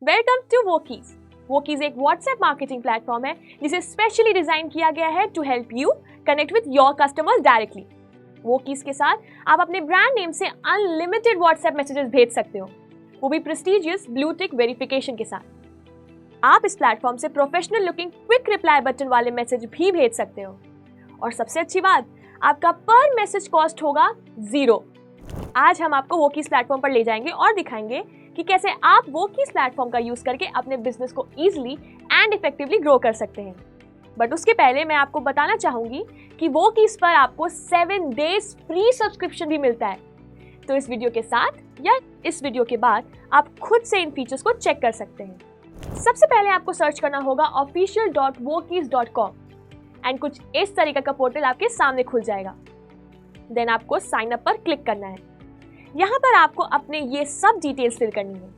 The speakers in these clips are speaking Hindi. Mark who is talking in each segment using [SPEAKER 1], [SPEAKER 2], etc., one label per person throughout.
[SPEAKER 1] Welcome to वोकीज। वोकीज एक व्हाट्सएप मार्केटिंग प्लेटफॉर्म है जिसे स्पेशली डिजाइन किया गया है to help you connect with your customers directly. वोकीज के साथ आप अपने ब्रांड नेम से अनलिमिटेड व्हाट्सएप मैसेजेस भेज सकते हो, वो भी प्रेस्टिजियस ब्लू टिक वेरिफिकेशन के साथ। आप इस प्लेटफॉर्म से professional looking quick reply button वाले मैसेज भी भेज सकते हो, और सबसे अच्छी बात, आपका पर मैसेज कॉस्ट होगा 0। आज हम आपको वोकीज प्लेटफॉर्म पर ले जाएंगे और दिखाएंगे कि कैसे आप वोकीज प्लेटफॉर्म का यूज करके अपने बिजनेस को इजीली एंड इफेक्टिवली ग्रो कर सकते हैं। बट उसके पहले मैं आपको बताना चाहूंगी कि वोकीज पर आपको 7 डेज फ्री सब्सक्रिप्शन भी मिलता है। तो इस वीडियो के साथ या इस वीडियो के बाद आप खुद से इन फीचर्स को चेक कर सकते हैं। सबसे पहले आपको सर्च करना होगा official.wokies.com एंड कुछ इस तरीके का पोर्टल आपके सामने खुल जाएगा। देन आपको साइन अप पर क्लिक करना है। यहाँ पर आपको अपने ये सब डिटेल्स फिल करनी है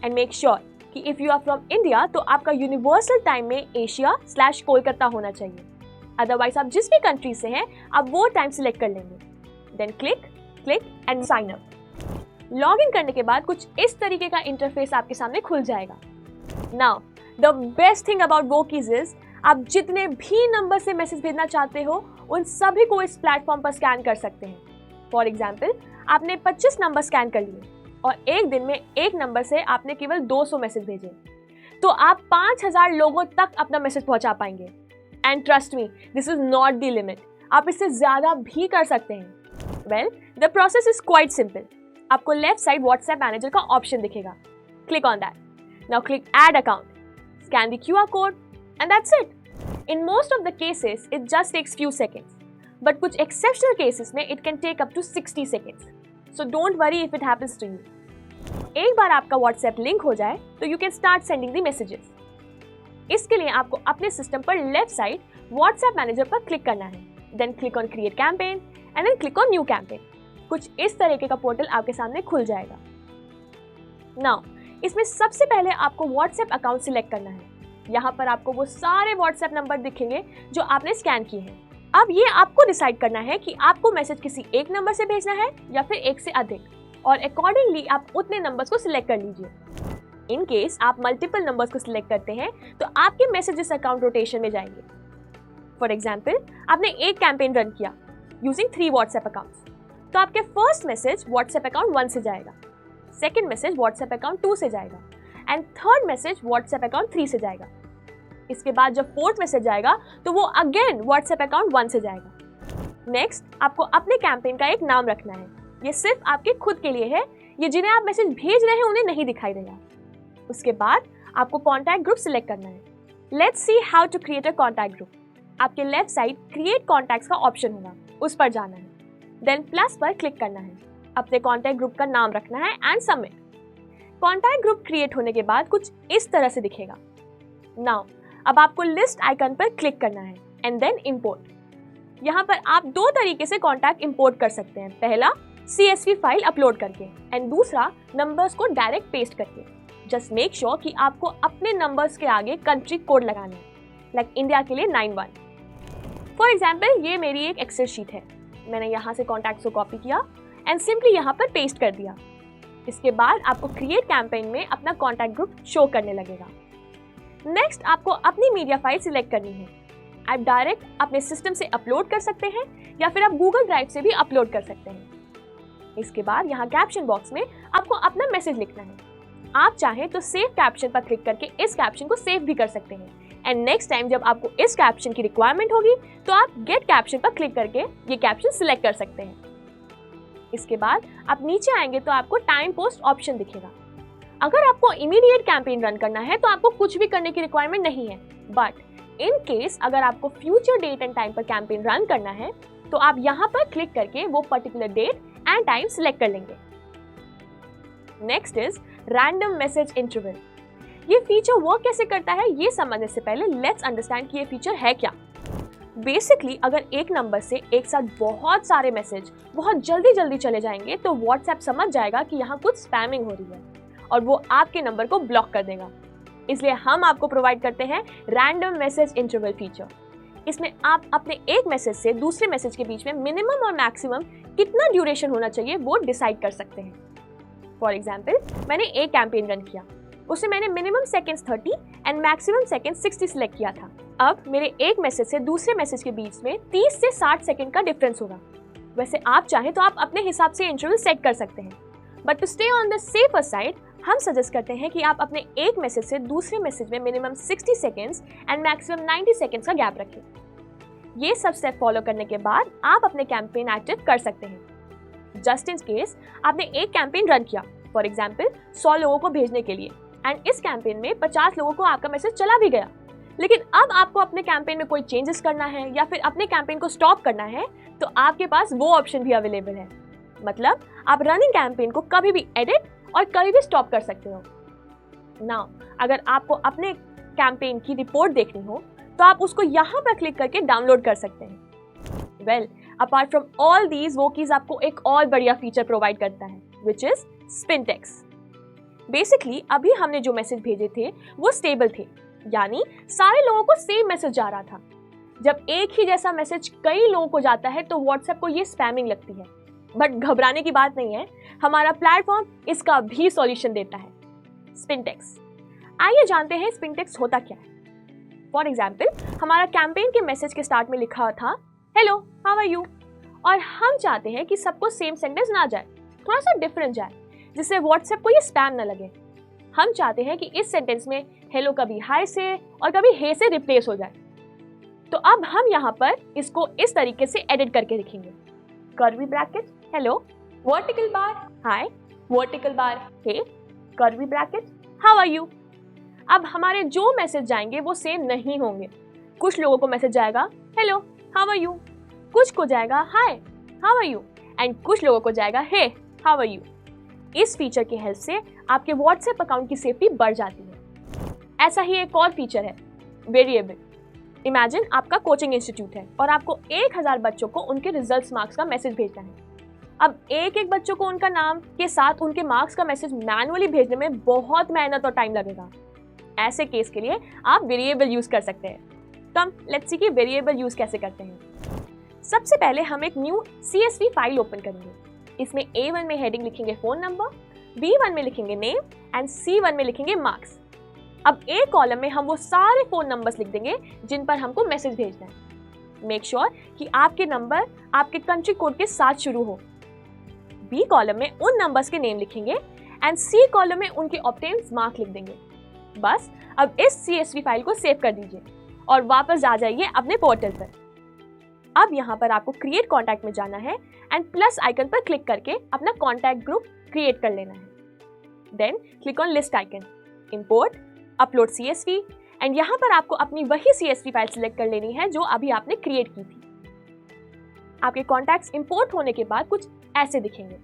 [SPEAKER 1] एंड मेक श्योर कि if you are from India तो आपका यूनिवर्सल टाइम में एशिया/कोलकाता होना चाहिए। अदरवाइज आप जिस भी कंट्री से हैं आप वो टाइम सिलेक्ट कर लेंगे। Then click and sign up. Log in करने के बाद कुछ इस तरीके का इंटरफेस आपके सामने खुल जाएगा। Now the best thing about वोकीज इज आप जितने भी नंबर से मैसेज भेजना चाहते हो उन सभी को इस प्लेटफॉर्म पर स्कैन कर सकते हैं। फॉर एग्जाम्पल, आपने 25 नंबर स्कैन कर लिए और एक दिन में एक नंबर से आपने केवल 200 मैसेज भेजे, तो आप 5000 लोगों तक अपना मैसेज पहुंचा पाएंगे। And trust me, this is not the limit, आप इससे ज्यादा भी कर सकते हैं। Well, the process is quite simple. आपको लेफ्ट साइड व्हाट्सएप मैनेजर का ऑप्शन दिखेगा, click on that. Now click add account, scan the QR code and that's it. In most of the cases, it just takes few seconds, but कुछ exceptional cases में it can take up to 60 seconds. So don't worry if it happens to you. एक बार आपका WhatsApp लिंक हो जाए तो you can start sending the messages. इसके लिए आपको अपने सिस्टम पर लेफ्ट साइड WhatsApp मैनेजर पर क्लिक करना है। Then click on Create Campaign and then click on New Campaign. कुछ इस तरीके का पोर्टल आपके सामने खुल जाएगा। Now, इसमें सबसे पहले आपको WhatsApp अकाउंट सिलेक्ट करना है। यहाँ पर आपको वो सारे व्हाट्सएप नंबर दिखेंगे जो आपने स्कैन किए हैं। अब ये आपको डिसाइड करना है कि आपको मैसेज किसी एक नंबर से भेजना है या फिर एक से अधिक, और अकॉर्डिंगली आप उतने नंबर्स को सिलेक्ट कर लीजिए। इन केस आप मल्टीपल नंबर्स को सिलेक्ट करते हैं तो आपके मैसेजेस अकाउंट रोटेशन में जाएंगे। फॉर एग्जाम्पल, आपने एक कैंपेन रन किया यूजिंग 3 व्हाट्सएप अकाउंट्स, तो आपके फर्स्ट मैसेज व्हाट्सएप अकाउंट 1 से जाएगा, सेकेंड मैसेज व्हाट्सएप अकाउंट 2 से जाएगा and third message WhatsApp account 3 से जाएगा। इसके बाद जब फोर्थ मैसेज जाएगा तो वो अगेन व्हाट्सएप अकाउंट 1 से जाएगा। नेक्स्ट, आपको अपने कैंपेन का एक नाम रखना है। ये सिर्फ आपके खुद के लिए है, ये जिन्हें आप मैसेज भेज रहे हैं उन्हें नहीं दिखाई देगा। उसके बाद आपको कॉन्टैक्ट ग्रुप सिलेक्ट करना है। Let's see how to create a contact group. आपके लेफ्ट साइड क्रिएट कॉन्टैक्ट्स का ऑप्शन होगा, उस पर जाना है। देन प्लस पर क्लिक करना है, अपने कॉन्टैक्ट ग्रुप का नाम रखना है and submit. Contact group create होने के बाद कुछ इस तरह से दिखेगा। नाउ अब आपको लिस्ट आइकन पर क्लिक करना है एंड देन इंपोर्ट। यहाँ पर आप 2 तरीके से कॉन्टैक्ट इंपोर्ट कर सकते हैं। पहला, CSV फाइल अपलोड करके एंड दूसरा, नंबर्स को डायरेक्ट पेस्ट करके। जस्ट मेक श्योर कि आपको अपने नंबर्स के आगे कंट्री कोड लगाना है, लाइक इंडिया के लिए 91। फॉर एग्जाम्पल, ये मेरी एक एक्सेल शीट है। मैंने यहाँ से कॉन्टैक्ट्स को कॉपी किया एंड सिंपली यहाँ पर पेस्ट कर दिया। इसके बाद आपको क्रिएट कैंपेन में अपना कॉन्टैक्ट ग्रुप शो करने लगेगा। नेक्स्ट, आपको अपनी मीडिया फाइल सिलेक्ट करनी है। आप डायरेक्ट अपने सिस्टम से अपलोड कर सकते हैं या फिर आप गूगल ड्राइव से भी अपलोड कर सकते हैं। इसके बाद यहाँ कैप्शन बॉक्स में आपको अपना मैसेज लिखना है। आप चाहें तो सेव कैप्शन पर क्लिक करके इस कैप्शन को सेव भी कर सकते हैं एंड नेक्स्ट टाइम जब आपको इस कैप्शन की रिक्वायरमेंट होगी तो आप गेट कैप्शन पर क्लिक करके ये कैप्शन सिलेक्ट कर सकते हैं। इसके बाद आप नीचे आएंगे तो आपको टाइम पोस्ट ऑप्शन दिखेगा। अगर आपको इमीडिएट कैंपेन रन करना है तो आपको कुछ भी करने की रिक्वायरमेंट नहीं है, बट इन केस अगर आपको फ्यूचर डेट एंड टाइम पर कैंपेन रन करना है तो आप यहाँ पर क्लिक करके वो particular date and time select कर लेंगे। Next is random message interval. ये फीचर वर्क कैसे करता है ये समझने से पहले लेट्स अंडरस्टैंड कि ये फीचर है क्या। बेसिकली अगर एक नंबर से एक साथ बहुत सारे मैसेज बहुत जल्दी चले जाएंगे तो व्हाट्सएप समझ जाएगा कि यहाँ कुछ स्पैमिंग हो रही है और वो आपके नंबर को ब्लॉक कर देगा। इसलिए हम आपको प्रोवाइड करते हैं रैंडम मैसेज इंटरवल फीचर। इसमें आप अपने एक मैसेज से दूसरे मैसेज के बीच में मिनिमम और मैक्सिमम कितना ड्यूरेशन होना चाहिए वो डिसाइड कर सकते हैं। फॉर एग्जाम्पल, मैंने एक कैंपेन रन किया उसमें मैंने minimum seconds 30 and maximum seconds 60 select किया था। अब मेरे एक मैसेज से दूसरे मैसेज के बीच में 30 से 60 सेकेंड का डिफरेंस होगा। वैसे आप चाहें तो आप अपने हिसाब से इंटरवल सेट कर सकते हैं, but to stay on the safer side हम सजेस्ट करते हैं कि आप अपने एक मैसेज से दूसरे मैसेज में minimum 60 seconds and maximum 90 seconds का गैप रखें। ये सब स्टेप फॉलो करने के बाद आप अपने कैंपेन एक्टिव कर सकते हैं। जस्ट इन केस आपने एक कैंपेन रन किया, फॉर एग्जाम्पल 100 लोगों को भेजने के लिए, एंड इस कैंपेन में 50 लोगों को आपका मैसेज चला भी गया, लेकिन अब आपको अपने कैंपेन में कोई चेंजेस करना है या फिर अपने कैंपेन को स्टॉप करना है, तो आपके पास वो ऑप्शन भी अवेलेबल है। मतलब आप रनिंग कैंपेन को कभी भी एडिट और कभी भी स्टॉप कर सकते हो। नाउ अगर आपको अपने कैंपेन की रिपोर्ट देखनी हो तो आप उसको यहाँ पर क्लिक करके डाउनलोड कर सकते हैं। Well, apart from all these, वोकीज आपको एक और बढ़िया फीचर प्रोवाइड करता है, which is spin text. Basically अभी हमने जो मैसेज भेजे थे वो स्टेबल थे, यानी सारे लोगों को सेम मैसेज जा रहा था। जब एक ही जैसा मैसेज कई लोगों को जाता है तो व्हाट्सएप को ये स्पैमिंग लगती है, बट घबराने की बात नहीं है, हमारा प्लेटफॉर्म इसका भी सॉल्यूशन देता है, स्पिन टेक्स्ट। आइए जानते हैं स्पिन टेक्स्ट होता क्या है। फॉर एग्जाम्पल, हमारा कैंपेन के मैसेज के स्टार्ट में लिखा था हेलो हाउ आर यू, और हम चाहते हैं कि सबको सेम सेंटेंस ना जाए, थोड़ा सा डिफरेंट जाए, जिससे व्हाट्सएप को ये स्पैम ना लगे। हम चाहते हैं कि इस सेंटेंस में हेलो कभी हाय से और कभी हे से रिप्लेस हो जाए। तो अब हम यहाँ पर इसको इस तरीके से एडिट करके लिखेंगे, curly bracket hello, vertical bar hi, vertical bar hey, curly bracket how are you. अब हमारे जो मैसेज जाएंगे वो सेम नहीं होंगे। कुछ लोगों को मैसेज जाएगा हेलो हाउ आर यू, कुछ को जाएगा hi how are you, and कुछ लोगों को जाएगा हे हाउ आर यू। इस फीचर की हेल्प से आपके व्हाट्सएप अकाउंट की सेफ्टी बढ़ जाती है। ऐसा ही एक और फीचर है, वेरिएबल। इमेजिन आपका कोचिंग इंस्टीट्यूट है और आपको 1000 बच्चों को उनके रिजल्ट्स मार्क्स का मैसेज भेजना है। अब एक एक बच्चों को उनका नाम के साथ उनके मार्क्स का मैसेज मैनुअली भेजने में बहुत मेहनत और टाइम लगेगा। ऐसे केस के लिए आप वेरिएबल यूज कर सकते हैं। कम लेट्स सी कि वेरिएबल यूज कैसे करते हैं। सबसे पहले हम एक न्यू CSV फाइल ओपन करेंगे। इसमें A1 में हेडिंग लिखेंगे फोन नंबर, B1 में लिखेंगे नेम एंड C1 में लिखेंगे मार्क्स। अब A कॉलम में हम वो सारे फोन नंबर्स लिख देंगे जिन पर हमको मैसेज भेजना है। मेक श्योर कि आपके नंबर आपके कंट्री कोड के साथ शुरू हो। B कॉलम में उन नंबर्स के नेम लिखेंगे एंड C कॉलम में उनके ऑब्टेन्ड मार्क लिख देंगे। बस अब इस CSV फाइल को सेव कर दीजिए और वापस आ जाइए अपने पोर्टल पर। अब यहाँ पर आपको क्रिएट कॉन्टैक्ट में जाना है एंड प्लस आइकन पर क्लिक करके अपना कॉन्टैक्ट ग्रुप क्रिएट कर लेना है। Then click on list icon, import, upload CSV, and यहाँ पर आपको अपनी वही CSV फाइल सिलेक्ट कर लेनी है जो अभी आपने क्रिएट की थी। आपके कॉन्टैक्ट्स इंपोर्ट होने के बाद कुछ ऐसे दिखेंगे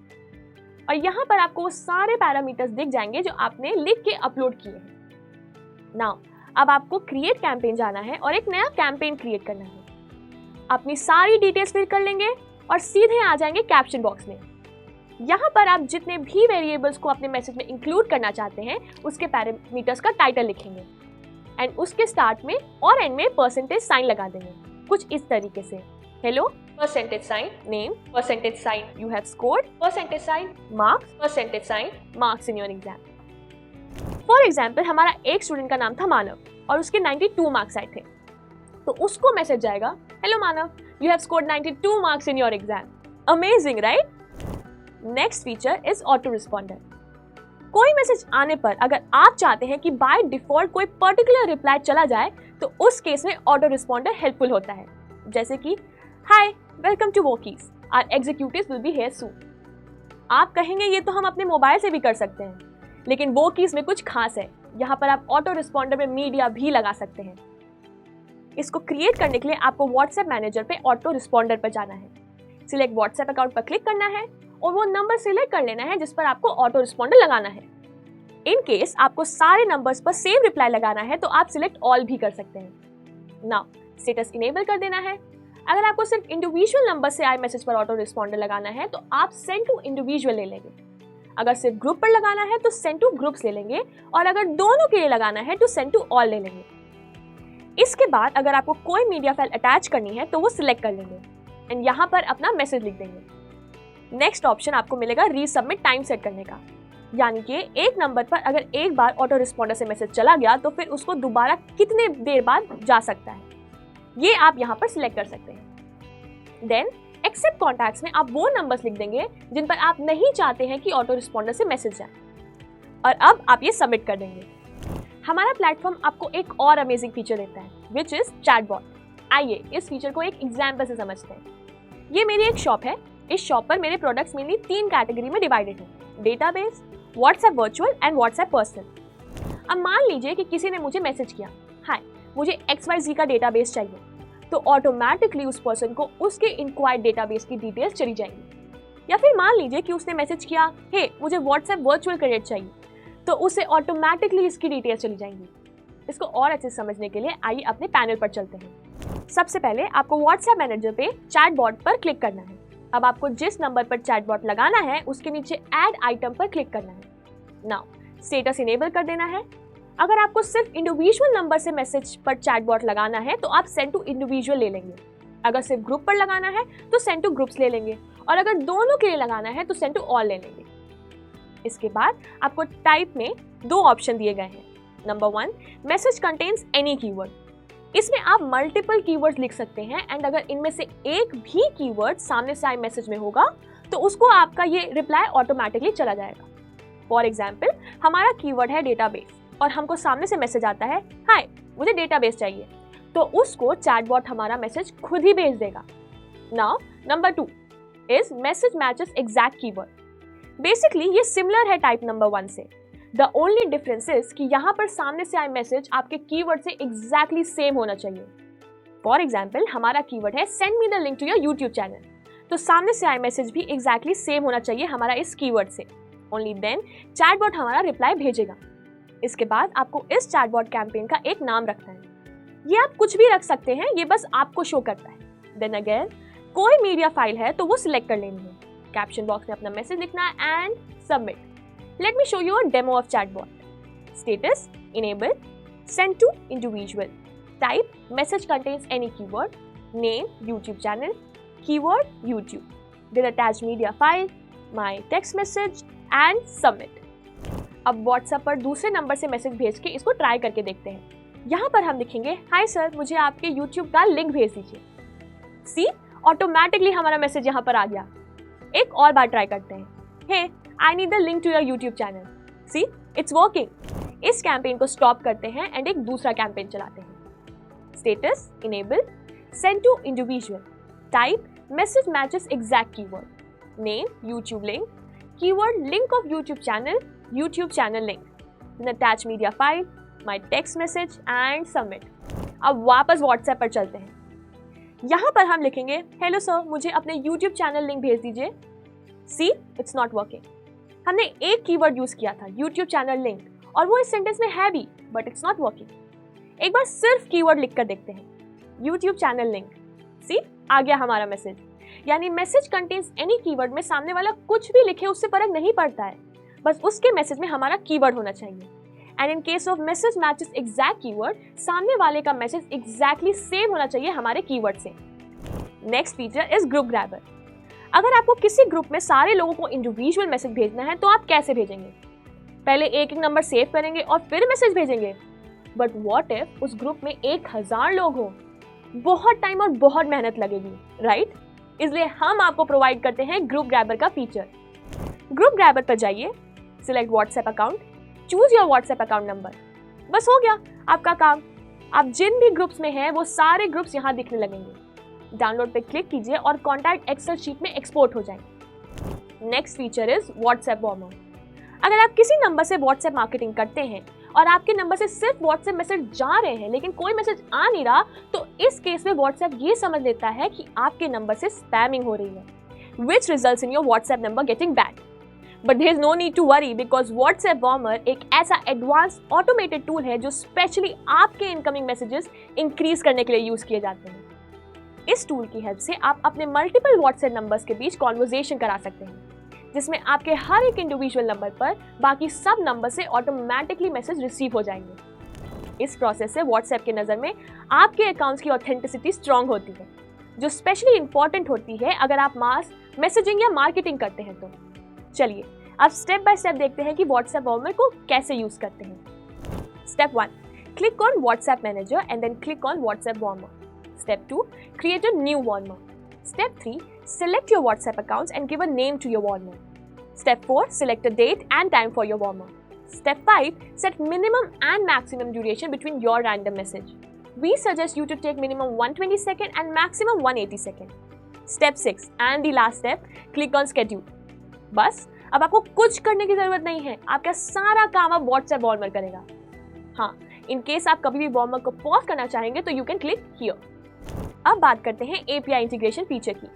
[SPEAKER 1] और यहाँ पर आपको वो सारे पैरामीटर्स दिख जाएंगे जो आपने लिख के अपलोड किए हैं। नाउ अब आपको क्रिएट कैंपेन जाना है और एक नया कैंपेन क्रिएट करना है। अपनी सारी डिटेल्स फिल कर लेंगे और सीधे आ जाएंगे कैप्शन बॉक्स में। यहाँ पर आप जितने भी वेरिएबल्स को अपने मैसेज में इंक्लूड करना चाहते हैं उसके पैरामीटर्स का टाइटल लिखेंगे एंड उसके स्टार्ट में और एंड में परसेंटेज साइन लगा देंगे, कुछ इस तरीके से hello percentage sign name, percentage sign you have scored, percentage sign marks, percentage sign marks in your exam. For example, हमारा एक स्टूडेंट का नाम था मानव और उसके 92 मार्क्स आए थे, तो उसको मैसेज जाएगा hello Manav, you have scored 92 marks in your exam. Amazing right. Next feature is auto responder. कोई मैसेज आने पर अगर आप चाहते हैं कि बाय डिफॉल्ट कोई पर्टिकुलर रिप्लाई चला जाए तो उस केस में ऑटो रिस्पॉन्डर हेल्पफुल होता है, जैसे कि हाय वेलकम टू वोकीज, our executives will be here soon. आप कहेंगे ये तो हम अपने मोबाइल से भी कर सकते हैं, लेकिन वोकीज में कुछ खास है। यहाँ पर आप ऑटो रिस्पॉन्डर में मीडिया भी लगा सकते हैं। इसको क्रिएट करने के लिए आपको व्हाट्सएप मैनेजर पे ऑटो रिस्पॉन्डर पर जाना है, सिलेक्ट व्हाट्सएप अकाउंट पर क्लिक करना है और वो नंबर सिलेक्ट कर लेना है जिस पर आपको ऑटो रिस्पॉन्डर लगाना है। इन केस आपको सारे नंबर्स पर सेम रिप्लाई लगाना है तो आप सिलेक्ट ऑल भी कर सकते हैं। नाउ स्टेटस इनेबल कर देना है। अगर आपको सिर्फ इंडिविजुअल नंबर से आए मैसेज पर ऑटो रिस्पॉन्डर लगाना है तो आप सेंड टू इंडिविजुअल ले लेंगे। अगर सिर्फ ग्रुप पर लगाना है तो सेंड टू ग्रुप्स ले लेंगे और अगर दोनों के लिए लगाना है तो सेंड टू ऑल ले लेंगे। इसके बाद अगर आपको कोई मीडिया फाइल अटैच करनी है तो वो सिलेक्ट कर लेंगे एंड यहाँ पर अपना मैसेज लिख देंगे। नेक्स्ट ऑप्शन आपको मिलेगा रीसबमिट टाइम सेट करने का। यानी कि एक नंबर पर अगर एक बार ऑटो रिस्पॉन्डर से मैसेज चला गया तो फिर उसको दोबारा कितने देर बाद जा सकता है, ये आप यहाँ पर सिलेक्ट कर सकते हैं। देन एक्सेप्ट कॉन्टैक्ट्स में आप वो नंबर्स लिख देंगे जिन पर आप नहीं चाहते हैं कि ऑटो रिस्पॉन्डर से मैसेज जाए, और अब आप ये सबमिट कर देंगे। हमारा प्लेटफॉर्म आपको एक और अमेजिंग फीचर देता है विच इज चैटबॉट। आइए इस फीचर को एक एग्जाम्पल से समझते हैं। ये मेरी एक शॉप है। इस शॉप पर मेरे प्रोडक्ट्स मेनली 3 कैटेगरी में डिवाइडेड हैं, database, WhatsApp virtual and WhatsApp personal. अब मान लीजिए कि किसी ने मुझे मैसेज किया, हाय मुझे XYZ का डेटाबेस चाहिए, तो ऑटोमेटिकली उस पर्सन को उसके इंक्वायर्ड डेटाबेस की डिटेल्स चली जाएंगी। या फिर मान लीजिए कि उसने मैसेज किया, हे मुझे व्हाट्सएप वर्चुअल क्रेडिट चाहिए, तो उसे ऑटोमेटिकली इसकी डिटेल्स चली जाएंगी। इसको और अच्छे से समझने के लिए आइए अपने पैनल पर चलते हैं। सबसे पहले आपको व्हाट्सएप मैनेजर पे चैटबॉट पर क्लिक करना है। अब आपको जिस नंबर पर चैटबॉट लगाना है उसके नीचे ऐड आइटम पर क्लिक करना है। नाउ स्टेटस इनेबल कर देना है। अगर आपको सिर्फ इंडिविजुअल नंबर से मैसेज पर चैटबॉट लगाना है तो आप सेंड टू इंडिविजुअल ले लेंगे। अगर सिर्फ ग्रुप पर लगाना है तो सेंड टू ग्रुप्स ले लेंगे, और अगर दोनों के लिए लगाना है तो सेंड टू ऑल ले लेंगे। इसके बाद आपको टाइप में 2 ऑप्शन दिए गए हैं। Number 1, message contains any keyword. इसमें आप मल्टीपल कीवर्ड्स लिख सकते हैं, एंड अगर इनमें से एक भी कीवर्ड सामने से आए मैसेज में होगा तो उसको आपका ये रिप्लाई ऑटोमेटिकली चला जाएगा। फॉर एग्जाम्पल हमारा कीवर्ड है डेटाबेस और हमको सामने से मैसेज आता है, हाय मुझे डेटाबेस चाहिए, तो उसको चैटबॉट हमारा मैसेज खुद ही भेज देगा। Now number 2 is message matches exact keyword. Basically ये सिमिलर है टाइप नंबर 1 से। द ओनली डिफरेंस इज कि यहाँ पर सामने से आए मैसेज आपके कीवर्ड से एग्जैक्टली सेम होना चाहिए। फॉर एग्जाम्पल हमारा कीवर्ड है send me the link to your YouTube channel, तो सामने से आए मैसेज भी एग्जैक्टली सेम होना चाहिए हमारा इस कीवर्ड से। ओनली देन चैटबॉट हमारा रिप्लाई भेजेगा। इसके बाद आपको इस चैटबॉट कैंपेन का एक नाम रखना है। ये आप कुछ भी रख सकते हैं, ये बस आपको शो करता है। देन अगेन कोई मीडिया फाइल है तो वो सिलेक्ट कर लेनी है। कैप्शन बॉक्स में अपना मैसेज लिखना है and submit. Let me show you a demo of chatbot. Status enable, send to individual. Type message contains any keyword. Name YouTube channel. Keyword YouTube. Then attach media file, my text message and submit. अब WhatsApp पर दूसरे नंबर से मैसेज भेज के इसको ट्राई करके देखते हैं। यहाँ पर हम लिखेंगे, हाय सर मुझे आपके YouTube का लिंक भेज दीजिए। सी ऑटोमेटिकली हमारा मैसेज यहाँ पर आ गया। एक और बार ट्राई करते हैं। हे I need the link to your YouTube channel. See, it's working. इस कैंपेन को स्टॉप करते हैं एंड एक दूसरा कैंपेन चलाते हैं। Status enable, send to individual. Type message matches exact keyword. Name YouTube link. Keyword link of YouTube channel link. Then attach media file, my text message and submit. अब वापस WhatsApp पर चलते हैं। यहाँ पर हम लिखेंगे, हेलो सर मुझे अपने YouTube चैनल लिंक भेज दीजिए। See, it's not working. हमने एक कीवर्ड यूज किया था YouTube चैनल लिंक, और वो इस सेंटेंस में है भी, बट इट्स नॉट वर्किंग। एक बार सिर्फ कीवर्ड लिख कर देखते हैं, YouTube चैनल लिंक। सी आ गया हमारा मैसेज। यानी मैसेज कंटेन्स एनी कीवर्ड में सामने वाला कुछ भी लिखे उससे फर्क नहीं पड़ता है, बस उसके मैसेज में हमारा कीवर्ड होना चाहिए। And in case of message matches exact keyword, सामने वाले का मैसेज एग्जैक्टली सेम होना चाहिए हमारे कीवर्ड से। Next feature is group grabber. अगर आपको किसी ग्रुप में सारे लोगों को इंडिविजुअल मैसेज भेजना है तो आप कैसे भेजेंगे? पहले एक नंबर सेव करेंगे और फिर मैसेज भेजेंगे। बट व्हाट इफ उस ग्रुप में 1000 लोग हो? बहुत टाइम और बहुत मेहनत लगेगी, राइट? इसलिए हम आपको प्रोवाइड करते हैं ग्रुप ग्रैबर का फीचर। ग्रुप ग्रैबर पर जाइए, select WhatsApp account, choose your WhatsApp account number. बस हो गया आपका काम। आप जिन भी ग्रुप्स में हैं वो सारे ग्रुप्स यहाँ दिखने लगेंगे। डाउनलोड पे क्लिक कीजिए और कॉन्टैक्ट एक्सेल शीट में एक्सपोर्ट हो जाएंगे। Next feature is WhatsApp warmer. अगर आप किसी नंबर से व्हाट्सएप मार्केटिंग करते हैं और आपके नंबर से सिर्फ व्हाट्सएप मैसेज जा रहे हैं लेकिन कोई मैसेज आ नहीं रहा, तो इस केस में व्हाट्सएप ये समझ लेता है कि आपके नंबर से स्पैमिंग हो रही है, which results in your WhatsApp number getting banned. But there is no need to worry because WhatsApp Warmer एक ऐसा एडवांस ऑटोमेटेड टूल है जो स्पेशली आपके इनकमिंग मैसेजेस इंक्रीज करने के लिए यूज किए जाते हैं। इस टूल की हेल्प से आप अपने मल्टीपल WhatsApp नंबर्स के बीच कॉन्वर्सेशन करा सकते हैं, जिसमें आपके हर एक इंडिविजुअल नंबर पर बाकी सब नंबर से ऑटोमेटिकली मैसेज रिसीव हो जाएंगे। इस प्रोसेस से WhatsApp के नज़र में आपके अकाउंट्स की ऑथेंटिसिटी स्ट्रांग होती है, जो स्पेशली इंपॉर्टेंट होती है अगर आप मास मैसेजिंग या मार्केटिंग करते हैं तो। चलिए अब स्टेप बाय स्टेप देखते हैं कि व्हाट्सएप वार्मर को कैसे यूज करते हैं। Step 1, click on WhatsApp Manager and then click on WhatsApp Warmer. Step 2, create a new warmer. Step 3, select your WhatsApp accounts and give a name to your warmer. Step 4, select a date and time for your warmer. Step 5, set minimum and maximum duration between your random message. We suggest you to take minimum 120 second and maximum 180 second. Step 6 and the last step, click on schedule. बस अब आपको कुछ करने की जरूरत नहीं है, आपका सारा काम अब WhatsApp वार्मर करेगा। हाँ, इन केस आप कभी भी वार्मर को पॉज करना चाहेंगे तो यू कैन क्लिक हियर। अब बात करते हैं API इंटीग्रेशन फीचर की।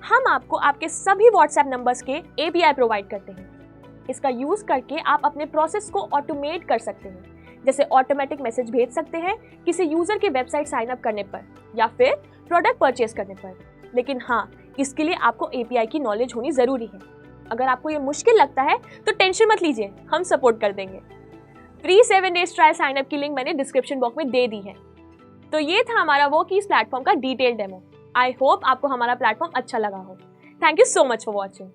[SPEAKER 1] हम आपको आपके सभी WhatsApp नंबर्स के API प्रोवाइड करते हैं। इसका यूज करके आप अपने प्रोसेस को ऑटोमेट कर सकते हैं, जैसे ऑटोमेटिक मैसेज भेज सकते हैं किसी यूजर के वेबसाइट साइन अप करने पर या फिर प्रोडक्ट परचेज करने पर। लेकिन हाँ, इसके लिए आपको API की नॉलेज होनी जरूरी है। अगर आपको ये मुश्किल लगता है तो टेंशन मत लीजिए, हम सपोर्ट कर देंगे। Free 7 days trial sign up की लिंक मैंने डिस्क्रिप्शन बॉक्स में दे दी है। तो ये था हमारा Workiz प्लेटफॉर्म का डिटेल डेमो। आई होप आपको हमारा प्लेटफॉर्म अच्छा लगा हो। Thank you so much for watching.